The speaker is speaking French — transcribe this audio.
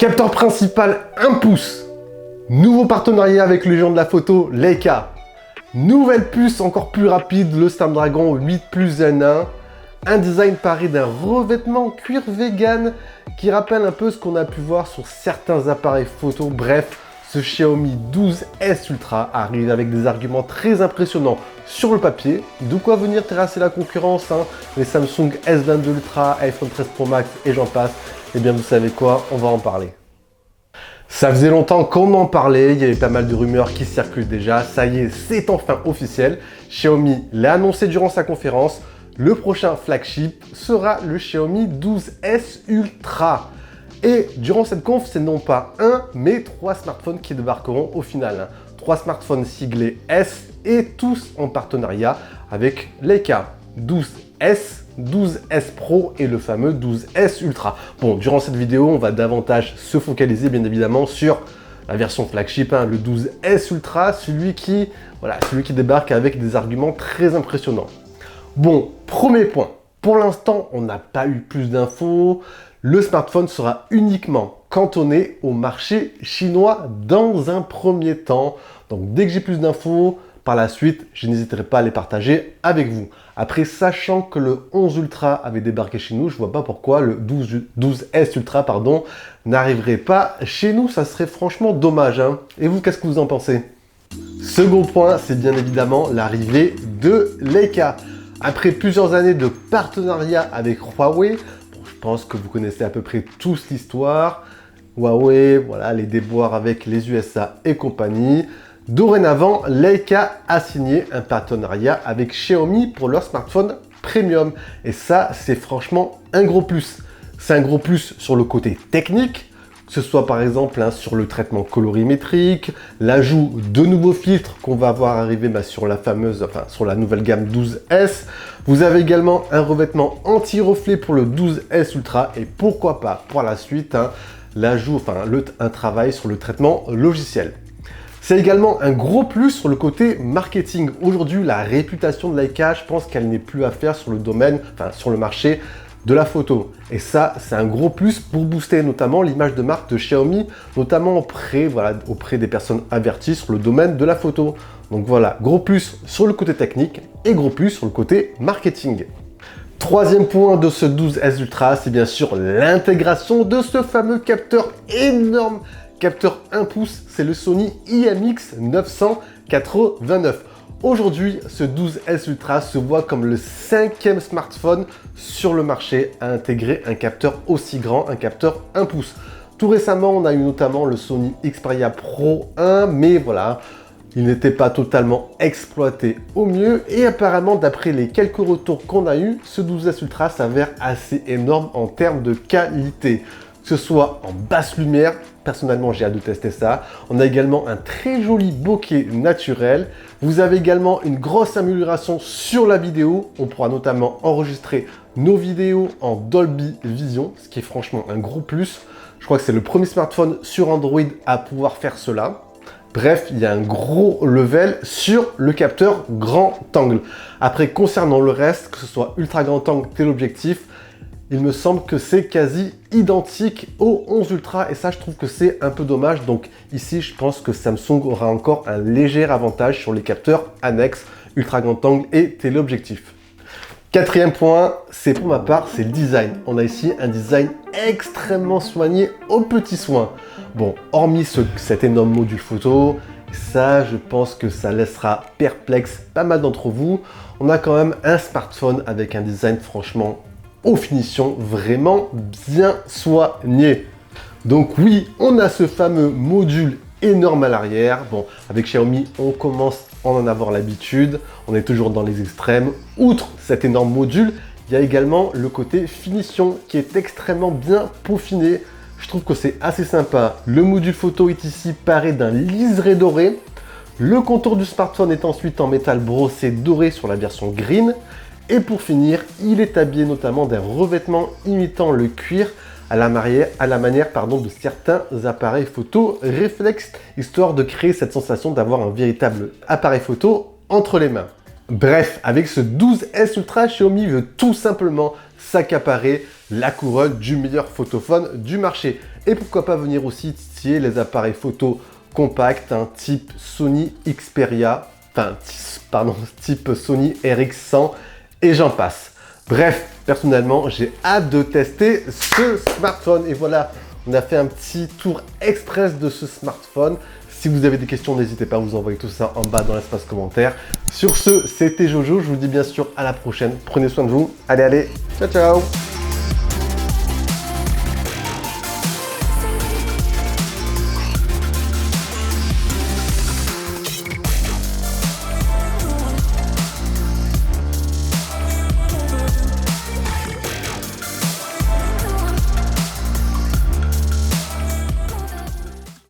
Capteur principal 1 pouce. Nouveau partenariat avec le géant de la photo Leica. Nouvelle puce encore plus rapide, le Snapdragon 8 Plus Gen 1. Un design paré d'un revêtement cuir vegan qui rappelle un peu ce qu'on a pu voir sur certains appareils photo. Bref, ce Xiaomi 12S Ultra arrive avec des arguments très impressionnants sur le papier. De quoi venir terrasser la concurrence, hein. Les Samsung S22 Ultra, iPhone 13 Pro Max et j'en passe. Eh bien, vous savez quoi, on va en parler. Ça faisait longtemps qu'on en parlait, il y avait pas mal de rumeurs qui circulent déjà. Ça y est, c'est enfin officiel. Xiaomi l'a annoncé durant sa conférence. Le prochain flagship sera le Xiaomi 12S Ultra. Et durant cette conf, c'est non pas un, mais 3 smartphones qui débarqueront au final. 3 smartphones siglés S et tous en partenariat avec Leica. 12S, 12S Pro et le fameux 12S Ultra. Bon, durant cette vidéo, on va davantage se focaliser bien évidemment sur la version flagship, le 12S Ultra, celui qui débarque avec des arguments très impressionnants. Bon, premier point. Pour l'instant, on n'a pas eu plus d'infos. Le smartphone sera uniquement cantonné au marché chinois dans un premier temps. Donc, dès que j'ai plus d'infos, par la suite, je n'hésiterai pas à les partager avec vous. Après, sachant que le 11 Ultra avait débarqué chez nous, je ne vois pas pourquoi le 12S Ultra n'arriverait pas chez nous. Ça serait franchement dommage, hein. Et vous, qu'est-ce que vous en pensez? Second point, c'est bien évidemment l'arrivée de Leica. Après plusieurs années de partenariat avec Huawei, je pense que vous connaissez à peu près tous l'histoire. Huawei, voilà, les déboires avec les USA et compagnie. Dorénavant, Leica a signé un partenariat avec Xiaomi pour leur smartphone premium. Et ça, c'est franchement un gros plus. C'est un gros plus sur le côté technique, que ce soit par exemple sur le traitement colorimétrique, l'ajout de nouveaux filtres qu'on va voir arriver sur sur la nouvelle gamme 12S. Vous avez également un revêtement anti-reflet pour le 12S Ultra et pourquoi pas pour la suite un travail sur le traitement logiciel. C'est également un gros plus sur le côté marketing. Aujourd'hui, la réputation de Leica, je pense qu'elle n'est plus à faire sur le marché de la photo. Et ça, c'est un gros plus pour booster notamment l'image de marque de Xiaomi, notamment auprès des personnes averties sur le domaine de la photo. Donc voilà, gros plus sur le côté technique et gros plus sur le côté marketing. Troisième point de ce 12S Ultra, c'est bien sûr l'intégration de ce fameux capteur énorme. Capteur 1 pouce, c'est le Sony IMX 989. Aujourd'hui, ce 12S Ultra se voit comme le 5e smartphone sur le marché à intégrer un capteur aussi grand, un capteur 1 pouce. Tout récemment, on a eu notamment le Sony Xperia Pro 1, mais voilà, il n'était pas totalement exploité au mieux. Et apparemment, d'après les quelques retours qu'on a eu, ce 12S Ultra s'avère assez énorme en termes de qualité. Que ce soit en basse lumière, personnellement j'ai hâte de tester ça. On a également un très joli bokeh naturel. Vous avez également une grosse amélioration sur la vidéo. On pourra notamment enregistrer nos vidéos en Dolby Vision, ce qui est franchement un gros plus. Je crois que c'est le premier smartphone sur Android à pouvoir faire cela. Bref, il y a un gros level sur le capteur grand angle. Après, concernant le reste, que ce soit ultra grand angle, téléobjectif, il me semble que c'est quasi identique au 11 Ultra et ça je trouve que c'est un peu dommage. Donc ici je pense que Samsung aura encore un léger avantage sur les capteurs annexes, ultra grand angle et téléobjectif. Quatrième point, c'est pour ma part, c'est le design. On a ici un design extrêmement soigné aux petits soins. Bon, hormis cet énorme module photo, ça je pense que ça laissera perplexe pas mal d'entre vous. On a quand même un smartphone avec un design franchement aux finitions vraiment bien soignées. Donc oui, on a ce fameux module énorme à l'arrière. Bon, avec Xiaomi, on commence à en avoir l'habitude. On est toujours dans les extrêmes. Outre cet énorme module, il y a également le côté finition qui est extrêmement bien peaufiné. Je trouve que c'est assez sympa. Le module photo est ici paré d'un liseré doré. Le contour du smartphone est ensuite en métal brossé doré sur la version green. Et pour finir, il est habillé notamment d'un revêtement imitant le cuir à la manière de certains appareils photo réflexes, histoire de créer cette sensation d'avoir un véritable appareil photo entre les mains. Bref, avec ce 12S Ultra, Xiaomi veut tout simplement s'accaparer la couronne du meilleur photophone du marché. Et pourquoi pas venir aussi titiller les appareils photo compacts, type Sony Xperia, type Sony RX100 et j'en passe. Bref, personnellement, j'ai hâte de tester ce smartphone. Et voilà, on a fait un petit tour express de ce smartphone. Si vous avez des questions, n'hésitez pas à vous envoyer tout ça en bas dans l'espace commentaire. Sur ce, c'était Jojo. Je vous dis bien sûr à la prochaine. Prenez soin de vous. Allez, ciao, ciao!